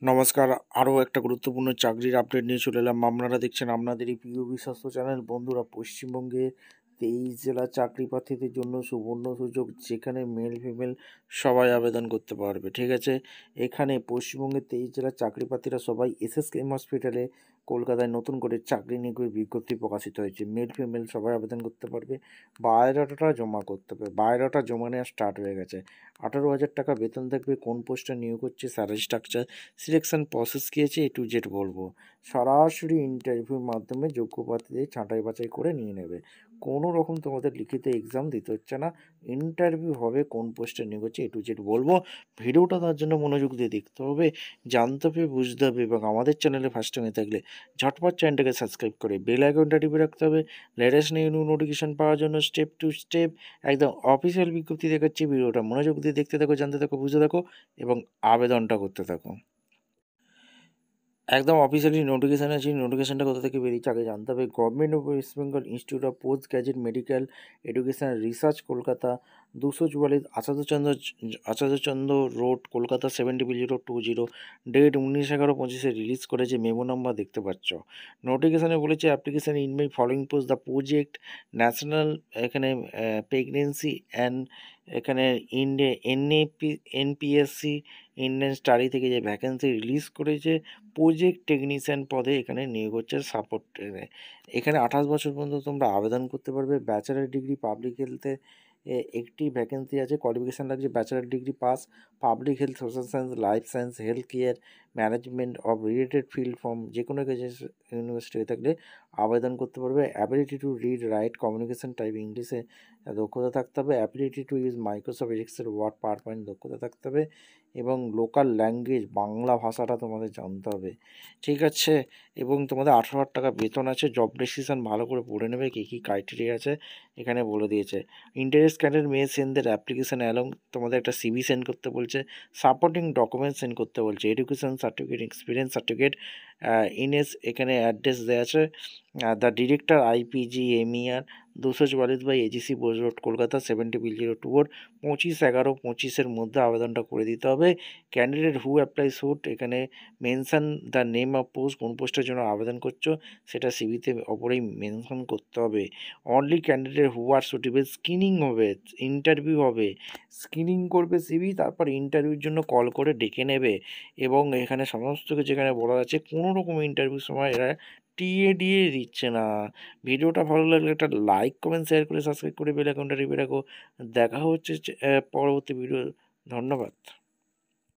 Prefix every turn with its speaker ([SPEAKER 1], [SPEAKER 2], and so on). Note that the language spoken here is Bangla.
[SPEAKER 1] নমস্কার, আরও একটা গুরুত্বপূর্ণ চাকরির আপডেট নিয়ে চলে এলাম। আপনারা দেখছেন আপনাদের এই প্রিয় বিশ্বস্ত চ্যানেল। বন্ধুরা, পশ্চিমবঙ্গে 23 জেলা চাকরি প্রার্থীদের জন্য সুবর্ণ সুযোগ, যেখানে মেল ফিমেল সবাই আবেদন করতে পারবে। ঠিক আছে, এখানে পশ্চিমবঙ্গের 23 জেলার চাকরি প্রার্থীরা সবাই এসএসকেএম হসপিটালে কলকাতায় নতুন করে চাকরি নিয়োগের বিজ্ঞপ্তি প্রকাশিত হয়েছে। মেল ফিমেল সবাই আবেদন করতে পারবে। বায়োডাটাটা জমা করতে হবে। বায়োডাটা জমা নেওয়া স্টার্ট হয়ে গেছে। 18,000 টাকা বেতন থাকবে। কোন পোস্টে নিয়োগ হচ্ছে, স্যালারি স্ট্রাকচার, সিলেকশন প্রসেস কী আছে, A to Z বলবো। সরাসরি ইন্টারভিউর মাধ্যমে যোগ্য প্রার্থীদের ছাঁটাই বাছাই করে নিয়ে নেবে। কোনো রকম তোমাদের লিখিত এক্সাম দিতে হচ্ছে না। ইন্টারভিউ হবে, কোন পোস্টে নিয়োগ হচ্ছে A to Z বলবো। ভিডিওটা তার জন্য মনোযোগ দিয়ে দেখতে হবে, জানতে হবে, বুঝতে হবে। এবং আমাদের চ্যানেলে ফার্স্ট টাইমে থাকলে ঝটপট চ্যানেলটাকে সাবস্ক্রাইব করে বেল আইকনটা টিপে রাখতে হবে। লেটেস্ট নিউ নোটিফিকেশন পাওয়ার জন্য স্টেপ টু স্টেপ একদম অফিসিয়াল বিজ্ঞপ্তি দেখাচ্ছি। ভিডিওটা মনোযোগ দিয়ে দেখতে থাকো, জানতে থাকো, বুঝতে থাকো এবং আবেদনটা করতে থাকো। একদম অফিসিয়ালি নোটিফিকেশান আছে। নোটিফিকেশানটা কোথা থেকে বেরিয়েছে আগে জানতে হবে। Government of West Bengal institute of post graduate medical education research, Kolkata 244 Acharyachandra road, Kolkata 70020। Date 19/11/25 release করেছে। মেমো নাম্বার দেখতে পাচ্ছ। নোটিফিকেশানে বলেছে application in my following post the project national, এখানে প্রেগনেন্সি অ্যান্ড, এখানে এনপিএসসি ইন্ডিয়ান স্টাডি থেকে যে ভ্যাকেন্সি রিলিজ করেছে প্রজেক্ট টেকনিশিয়ান পদে এখানে নিয়োগ হচ্ছে সাপোর্ট। এখানে 28 বছর পর্যন্ত তোমরা আবেদন করতে পারবে। ব্যাচেলার ডিগ্রি পাবলিক হেলথে একটি ভ্যাকেন্সি আছে। কোয়ালিফিকেশান লাগছে bachelor degree pass, public health, social science, life science, health care management of related field from যে কোনো ইউনিভার্সিটি হয়ে থাকলে আবেদন করতে পারবে। Ability to read, write, communication type ইংলিশে দক্ষতা থাকতে হবে। Ability to use Microsoft Excel, Word, PowerPoint দক্ষতা থাকতে হবে। এবং লোকাল ল্যাঙ্গুয়েজ বাংলা ভাষাটা তোমাদের জানতে হবে। ঠিক আছে, এবং তোমাদের 18,000 টাকা বেতন আছে। জব ডেসক্রিপশন ভালো করে পড়ে নেবে, কী কী ক্রাইটেরিয়া আছে এখানে বলে দিয়েছে। Interest candidate may send their application along, তোমাদের একটা সিভি সেন্ড করতে বলছে। সাপোর্টিং ডকুমেন্টস সেন্ড করতে বলছে। এডুকেশন সার্টিফিকেট, এক্সপিরিয়েন্স সার্টিফিকেট, ইনএস, এখানে অ্যাড্রেস দেওয়া আছে। The director IPGMER 244 AGC Bose road, Kolkata 70024। 25/11/25 মধ্যে আবেদনটা করে দিতে হবে। ক্যান্ডিডেট হু অ্যাপ্লাই শুড, এখানে mention the name of post, কোন পোস্টের জন্য আবেদন করছো সেটা সিভিতে অপরেই মেনশন করতে হবে। Only candidate who are suitable, screening হবে, ইন্টারভিউ হবে, স্ক্রিনিং করবে সিভি, তারপর ইন্টারভিউর জন্য কল করে ডেকে নেবে। এবং এখানে সমস্ত কিছু এখানে বলা আছে, কোনো রকম ইন্টারভিউর সময় এরা টিএ দিচ্ছে না। ভিডিওটা ভালো লাগলে একটা লাইক, কমেন্ট, শেয়ার করে সাবস্ক্রাইব করে বেল আইকনটা টিপে রাখো। দেখা হচ্ছে পরবর্তী ভিডিও। ধন্যবাদ।